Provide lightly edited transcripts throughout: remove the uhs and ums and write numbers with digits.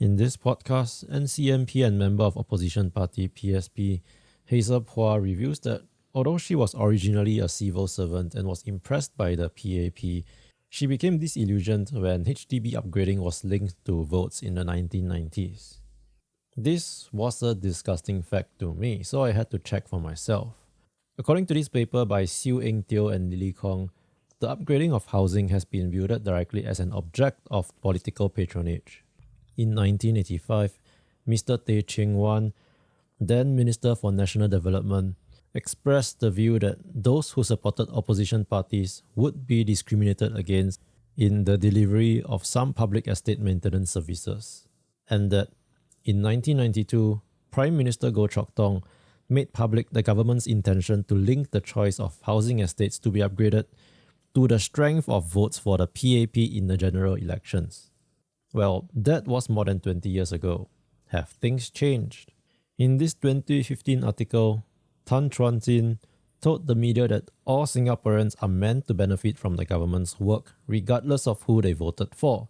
In this podcast, NCMP and member of opposition party PSP, Hazel reviews that although she was originally a civil servant and was impressed by the PAP, she became disillusioned when HDB upgrading was linked to votes in the 1990s. This was a disgusting fact to me, so I had to check for myself. According to this paper by Siu Eng Teo and Lily Kong, the upgrading of housing has been viewed directly as an object of political patronage. In 1985, Mr. Teh Cheng-wan, then Minister for National Development, expressed the view that those who supported opposition parties would be discriminated against in the delivery of some public estate maintenance services, and that in 1992, Prime Minister Goh Chok Tong made public the government's intention to link the choice of housing estates to be upgraded to the strength of votes for the PAP in the general elections. Well, that was more than 20 years ago. Have things changed? In this 2015 article, Tan Chuan-Jin told the media that all Singaporeans are meant to benefit from the government's work regardless of who they voted for.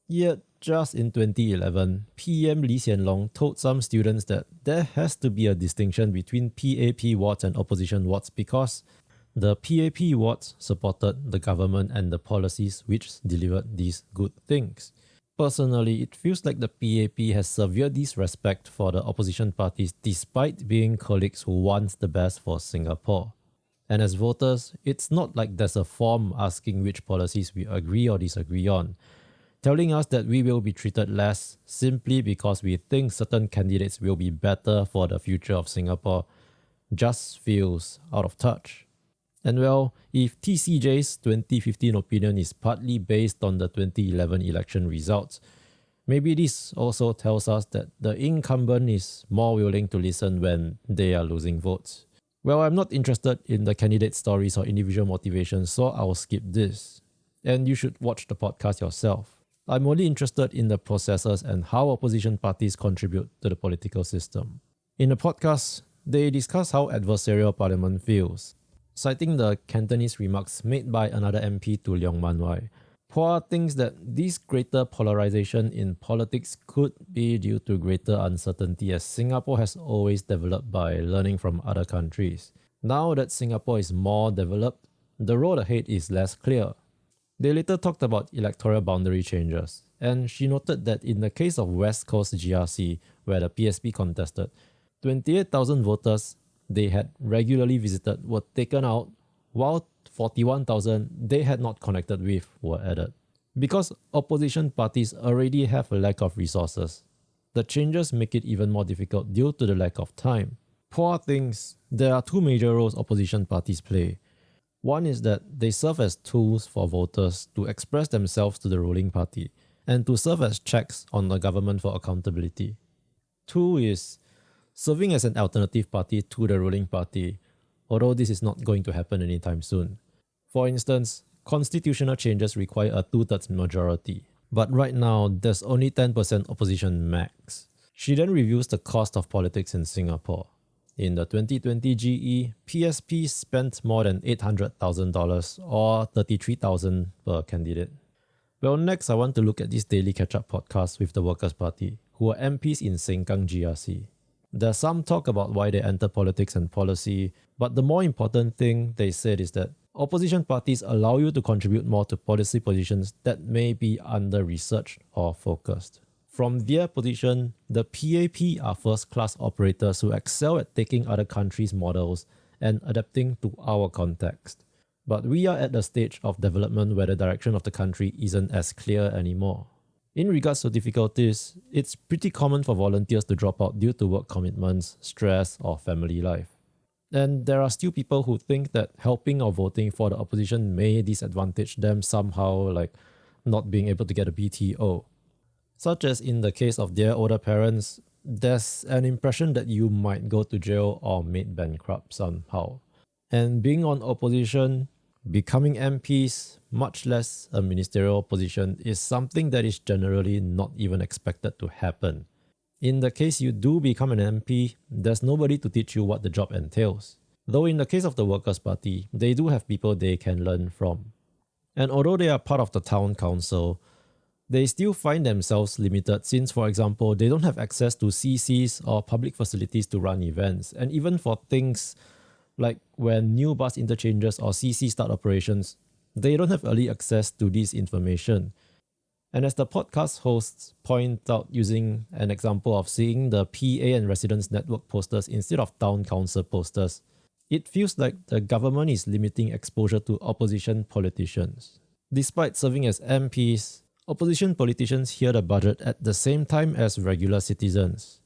Yet, just in 2011, PM Lee Hsien Loong told some students that there has to be a distinction between PAP wards and opposition wards because the PAP wards supported the government and the policies which delivered these good things. Personally, it feels like the PAP has severe disrespect for the opposition parties despite being colleagues who want the best for Singapore. And as voters, it's not like there's a form asking which policies we agree or disagree on, telling us that we will be treated less simply because we think certain candidates will be better for the future of Singapore just feels out of touch. And well, if TCJ's 2015 opinion is partly based on the 2011 election results, maybe this also tells us that the incumbent is more willing to listen when they are losing votes. Well, I'm not interested in the candidate stories or individual motivations, so I'll skip this. And you should watch the podcast yourself. I'm only interested in the processes and how opposition parties contribute to the political system. In the podcast, they discuss how adversarial parliament feels. Citing the Cantonese remarks made by another MP to Leong Man Wai, Phua thinks that this greater polarization in politics could be due to greater uncertainty as Singapore has always developed by learning from other countries. Now that Singapore is more developed, the road ahead is less clear. They later talked about electoral boundary changes, and she noted that in the case of West Coast GRC, where the PSP contested, 28,000 voters they had regularly visited were taken out, while 41,000 they had not connected with were added. Because opposition parties already have a lack of resources, the changes make it even more difficult due to the lack of time. Phua thinks there are two major roles opposition parties play. One is that they serve as tools for voters to express themselves to the ruling party and to serve as checks on the government for accountability. Two is serving as an alternative party to the ruling party, although this is not going to happen anytime soon. For instance, constitutional changes require a 2/3 majority, but right now there's only 10% opposition max. She then reviews the cost of politics in Singapore. In the 2020 GE, PSP spent more than $800,000 or $33,000 per candidate. Well, next I want to look at this daily catch-up podcast with the Workers' Party, who are MPs in Sengkang GRC. There's some talk about why they enter politics and policy, but the more important thing they said is that opposition parties allow you to contribute more to policy positions that may be under-researched or focused. From their position, the PAP are first-class operators who excel at taking other countries' models and adapting to our context. But we are at the stage of development where the direction of the country isn't as clear anymore. In regards to difficulties, it's pretty common for volunteers to drop out due to work commitments, stress, or family life. And there are still people who think that helping or voting for the opposition may disadvantage them somehow, like not being able to get a BTO. Such as in the case of their older parents, there's an impression that you might go to jail or made bankrupt somehow. And being on opposition, becoming MPs, much less a ministerial position, is something that is generally not even expected to happen. In the case you do become an MP, there's nobody to teach you what the job entails. Though in the case of the Workers' Party, they do have people they can learn from. And although they are part of the town council, they still find themselves limited since, for example, they don't have access to CCs or public facilities to run events. And even for things like when new bus interchanges or CC start operations, they don't have early access to this information. And as the podcast hosts point out using an example of seeing the PA and residents network posters instead of town council posters, it feels like the government is limiting exposure to opposition politicians. Despite serving as MPs, opposition politicians hear the budget at the same time as regular citizens.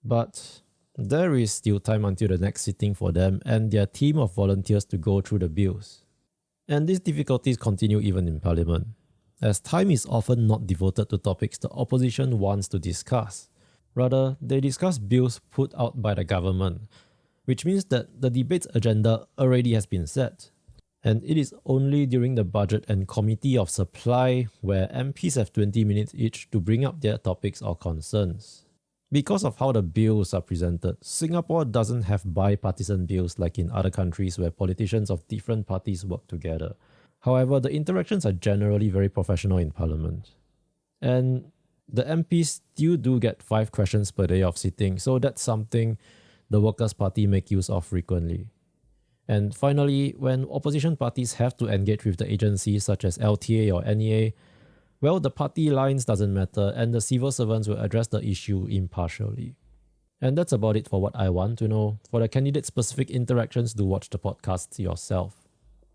But there is still time until the next sitting for them and their team of volunteers to go through the bills. And these difficulties continue even in Parliament, as time is often not devoted to topics the opposition wants to discuss. Rather, they discuss bills put out by the government, which means that the debate's agenda already has been set. And it is only during the budget and committee of supply where MPs have 20 minutes each to bring up their topics or concerns. Because of how the bills are presented, Singapore doesn't have bipartisan bills like in other countries where politicians of different parties work together. However, the interactions are generally very professional in Parliament. And the MPs still do get 5 questions per day of sitting, so that's something the Workers' Party make use of frequently. And finally, when opposition parties have to engage with the agencies such as LTA or NEA, well, the party lines doesn't matter and the civil servants will address the issue impartially. And that's about it for what I want to know. For the candidate-specific interactions, do watch the podcast yourself.